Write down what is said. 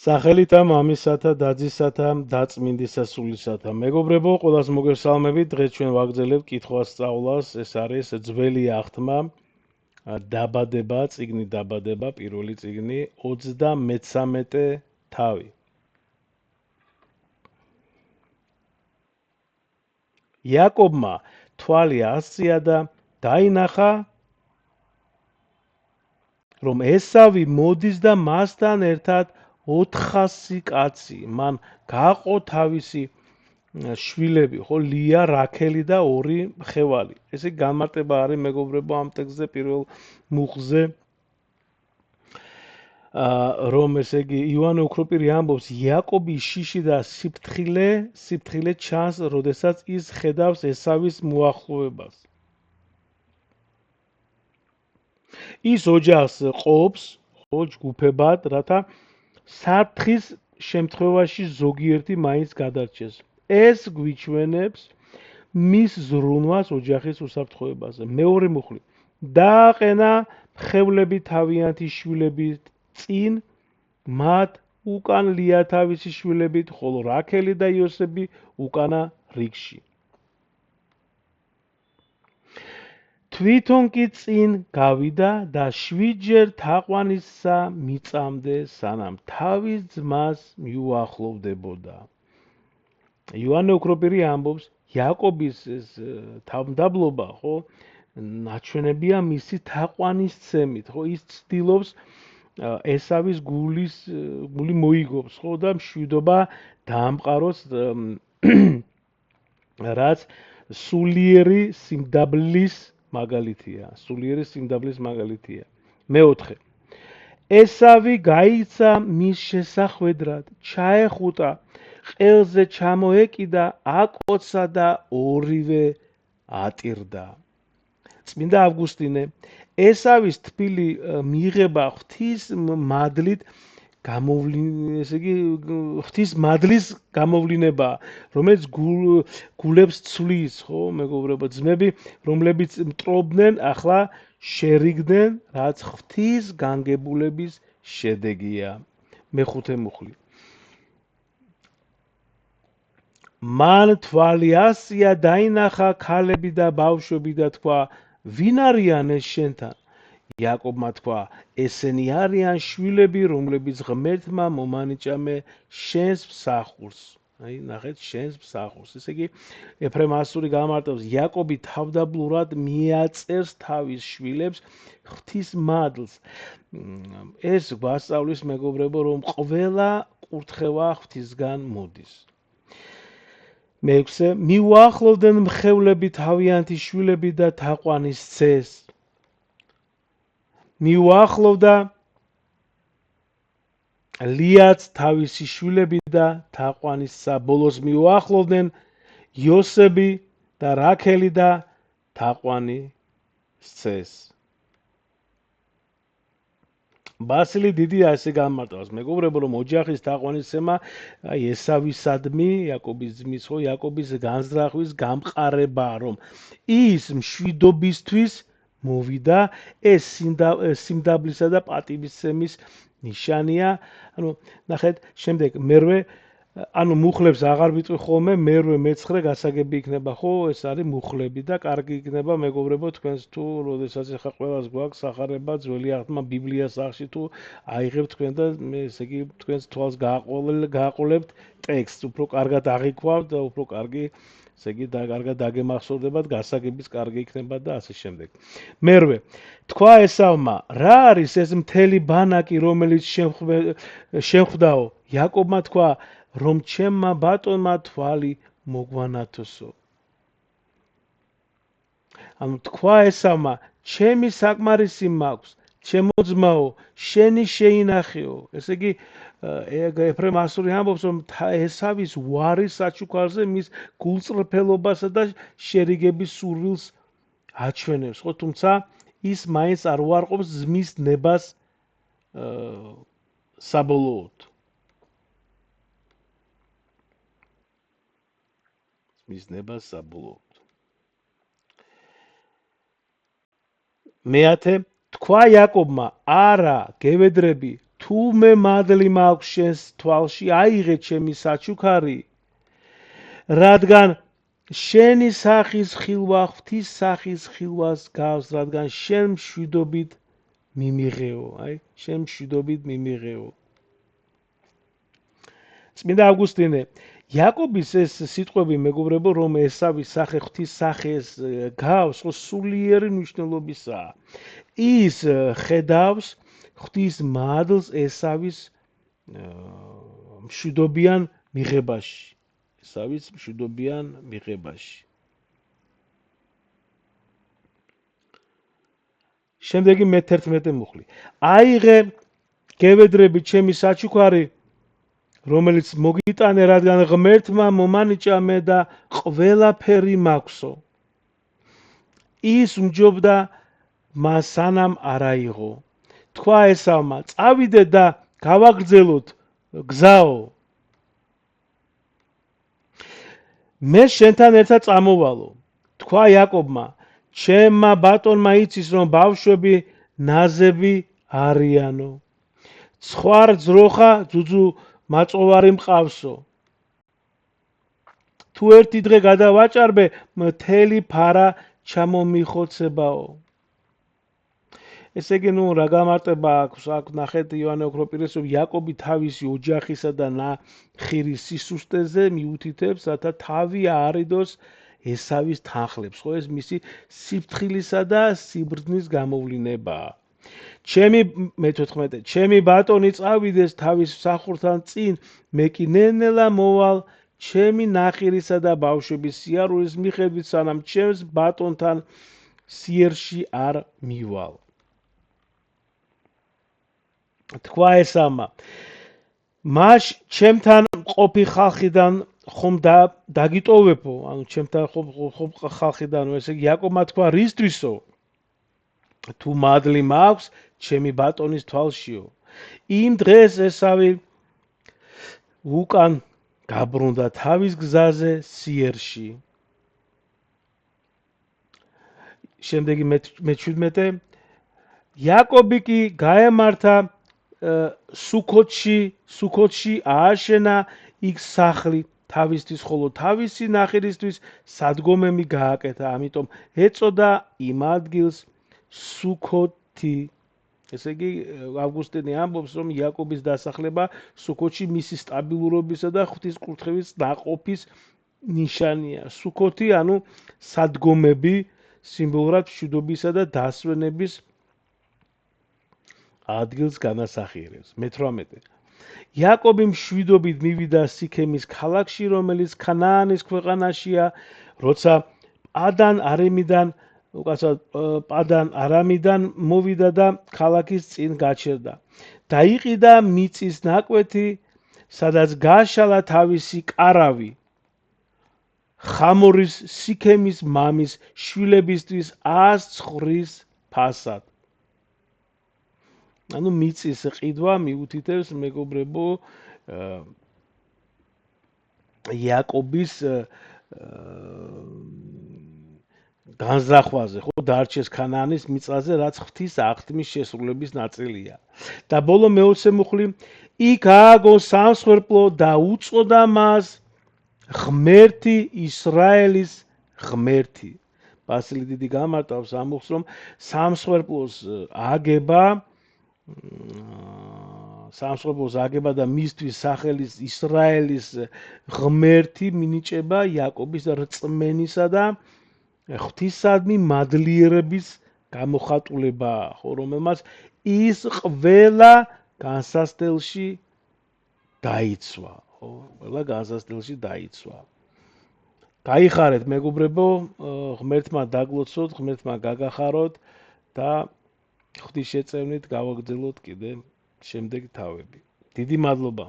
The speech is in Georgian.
სახელითა მამისათა დაძისათა დაწმინდისა სულისათა მეგობრებო, ყველას მოგესალმებით. დღეს ჩვენ ვაგრძელებთ კითხვას სწავლას. ეს არის ძველი აღთმა დაბადება, წიგნი დაბადება, პირველი წიგნი 33 თავი. იაკობმა თვალი ასწია და დაინახა, რომ ესავი მოდის და მასთან ერთად 400 კაცი. მან გაყო თავისი შვილები, ხო, ლია, რაქელი და 2 მხევალი. ესე განმარტება არის მეგობრებო ამ ტექსტზე პირველ მუხზე, რომ ესე იგი ივანე ოქროპირი ამბობს, იაკობის შიში და სიფრთხილე ჩანს, როდესაც ის ხედავს ესავის მოახლოებას. ის ოჯახს ყოფს, ხო, ჯგუფებად, რათა საფრთხის შემთხვევაში ზოგიერთი მაინც გადარჩეს. ეს გვიჩვენებს მის ზრუნვას ოჯახის უსაფრთხოებაზე. მეორე მუხლი. დააყენა მხევლები თავიანთი შვილებით წინ, მათ უკან ლია თავისი შვილებით, ხოლო რაქელი და იოსები უკანა რიგში. თვითონ კი წინ გავიდა და 7-ჯერ თაყვანისსა მიწამდე, სანამ თავის ძმას მიუახლოვდებოდა. ივანე ოქროპირი ამბობს, იაკობის ეს თავმდაბლობა, ხო, ნაჩვენებია მისი თაყვანისცემით, ხო, ის ცდილობს ესავის გული მოიგობს, ხო, და მშვიდობა დაამყაროს, რაც სულიერი სიმდაბლის მაგალითია. მეოთხე. ესავი გაიცა მის შესახვედრად, ჩაეხუტა, ყელზე ჩამოეკიდა, აკოცა და ორივე ატირდა. წმინდა ავგუსტინე, ესავის თბილი მიიღება ღვთის მადლის გამოვლინება, რომელიც გულებს ცვლის, ხო, მეგობრებო, ძმები, რომლებიც მტრობდნენ, ახლა შერიგდნენ, რაც ღვთის განგებულების შედეგია. მეხუთე მუხლი. მან თვალი ასწია, დაინახა ქალები და ბავშვები და თქვა, ვინ არიან ეს შენთან? იაკობმა თქვა, ესენი არიან შვილები, რომლებიც ღმერთმა მომანიჭამე შენს მსახურს. აი, ნახეთ, შენს მსახურს. ესე იგი, ეფრემ ასური გამარტავს, იაკობი თავდაბლურად მიაწერს თავის შვილებს ღვთის მადლს. ეს გვასწავლის, მეგობრებო, რომ ყველა კურთხევა ღვთისგან მოდის. მეექვსე. მიუახლოვდნენ მხევლები თავიანთი შვილები და თაყვანისცეს. მიუახლოვდა ლიაც თავისი შვილები და თაყვანისცა. ბოლოს მიუახლოვდნენ იოსები და რაქელი და თაყვანისცეს. ბასილი დიდი ასე გამარტავს, მეგობრებო, რომ ოჯახის თაყვანისცემა ესავისადმი, იაკობის ძმის, ხო, იაკობის განზრახვის გამყარებაა, რომ ის მშვიდობისთვის მოვიდა, ეს სიმდაბლისა და პატივისცემის ნიშანია. ანუ ნახეთ, შემდეგ მერვე, ანუ მუხლებს აღარ ვიტყვი ხოლმე, მერვე მეცხრე გასაგები იქნება, ხო, ეს არის მუხლები და კარგი იქნება, მეგობრებო, თქვენს თუ როდესაც ახლა ყველას გვაქვს სახარება ძველი აღთმა ბიბლიას სახში თუ აიღებთ თქვენ და ესე იგი თქვენს თვალს გააყოლებთ ტექსტს, უფრო კარგად აღიქვავთ და უფრო კარგი, ესე იგი კარგად დაგემახსოვდებათ, გასაგებიც კარგი იქნება და ასე შემდეგ. მერვე. თქვა ესავმა, რა არის ეს მთელი ბანაკი, რომელიც შეხვდაო? იაკობმა თქვა, რომ ჩემმა ბატონმა თვალი მოგვანათოსო. ანუ თქვა ესავმა, ჩემი საკმარისი მაქვს, ჩემო ძმაო, შენი შეინახეო. ესე იგი, ეფრემ ასური ამბობს, რომ ესავის უარის საჩუქარზე მის გულწრფელობასა და შერიგების სურვილს აჩვენებს, ხო, თუმცა ის მაინც არ უარყოფს ძმის ნებას საბოლოოდ. მეათე. თქვა იაკობმა, არა, გევედრები, თუ მე მადლი მაქვს შენს თვალში, აიღე ჩემი საჩუქარი, რადგან შენი სახის ხილვა ღვთის სახის ხილვას გავს, რადგან შენ მშვიდობით მიმიღეო, შენ მშვიდობით მიმიღეო. წმინდა ავგუსტინე, იაკობის ეს სიტყვები მეგობრებო, რომ ესავის სახე ღვთის სახეს გავს, სულიერი მნიშვნელობისაა. ის ხედავს ღვთის მადლს ესავის მშვიდობიან მიღებაში. ესავის მშვიდობიან მიღებაში. შემდეგი მე-11 მუხლი. აიღე გევედრები ჩემი საჩუქარი, რომელიც მოგიტანე, რადგან ღმერთმა მომანიჭა მე და ყველაფერი მაქვსო. ის უმჯობდა მას სანამ არ აიღო. თქვა ესავმა, წავიდე და გავაგრძელოთ გზაო. მე შენთან ერთად წამოვალო. თქვა იაკობმა, ჩემმა ბატონმა იცის, რომ ბავშვები ნაზები არიანო. ცხვარ ძროხა ძუძუ მაწოვარი მყავსო. თუ ერთი დღე გადავაჭარბე, მთელი ფარა ჩამომიხოცებაო. ესე იგი, რა გამარტება აქვს, აქ ნახეთ იოანე ოქროპირესով იაკობი თავისი ოჯახისა და ნახირის სისუსტეზე მიუთითებს, რათა თავი აარიდოს ესავის თანხლებს, ხო ეს მისი სიფრთხილისა და სიბრძნის გამოვლინებაა. მე-14 ჩემი ბატონი წავიდეს თავის მსახურთან წინ, მე კი ნელ-ნელა მოვალ ჩემი ნახირისა და ბავშვების სიარულის მიხედვით, სანამ ჩემს ბატონთან სიერში არ მივალ. თქვა ესავმა, მას ჩემთან ყოფი ხალხიდან ხომ დაგიტოვებო, ანუ ჩემთან ხომ ხალხიდან, ესე იგი იაკობმა თქვა, რისთვისო? თუ მადლი მაქვს ჩემი ბატონის თვალშიო. იმ დღეს ესავი უკან გაბრუნდა თავის გზაზე სიერში. შემდეგი მე-17 იაკობი კი გაემართა სუქოთში ააშენა იქ სახლი თავისთვის, ხოლო თავისი ნახირისთვის სადგომები გააკეთა, ამიტომ ეწოდა იმ ადგილს სუქოთი. ესე იგი, ავგუსტინე ამბობს, რომ იაკობის დასახლება სუქოთში მისი სტაბილურობისა და ღვთის კურთხევის დაყოფის ნიშანია. სუქოთი, ანუ სადგომები, სიმბოლურად მშვიდობისა და დასვენების ადგილს განასახიერებს. მე-18 იაკობი მშვიდობით მივიდა სიქემის ქალაქში, რომელიც ქანაანის ქვეყანაშია, როცა პადან არამიდან მოვიდა და ქალაქის წინ გაჩერდა. დაიყიდა მიწის ნაკვეთი, სადაც გაშალა თავისი კარავი. ხამორის სიქემის მამის შვილებისთვის 100 ცხრის ფასად. ანუ მიწის ყიდვა მიუთითებს მეგობრებო იაკობის განზრახვაზე, ხო, დარჩეს ქანაანის მიწაზე, რაც ღვთის აღთმის შესრულების ნაწილია. და ბოლო მე-20 მუხლი, იქ ააგო სამსხვერპლო და უწოდა მას ღმერთი, ისრაელის ღმერთი. ბასილი დიდი გამარტავს ამ მუხლს, რომ სამსხვერპლოს აგება და მისთვის სახელის ისრაელის ღმერთი მინიჭება იაკობის რწმენისა და ღვთისადმი მადლიერების გამოხატულებაა, ხო, რომელმაც ის ყველა განსასწრელში დაიცვა, ხო, ყველა განსასწრელში დაიცვა. გაიხარეთ მეგობრებო, ღმერთმა დაგლოცოთ, ღმერთმა გაგახაროთ და ღვთის შეწევნით გავაგრძელოთ კიდე შემდეგ თავები. დიდი მადლობა.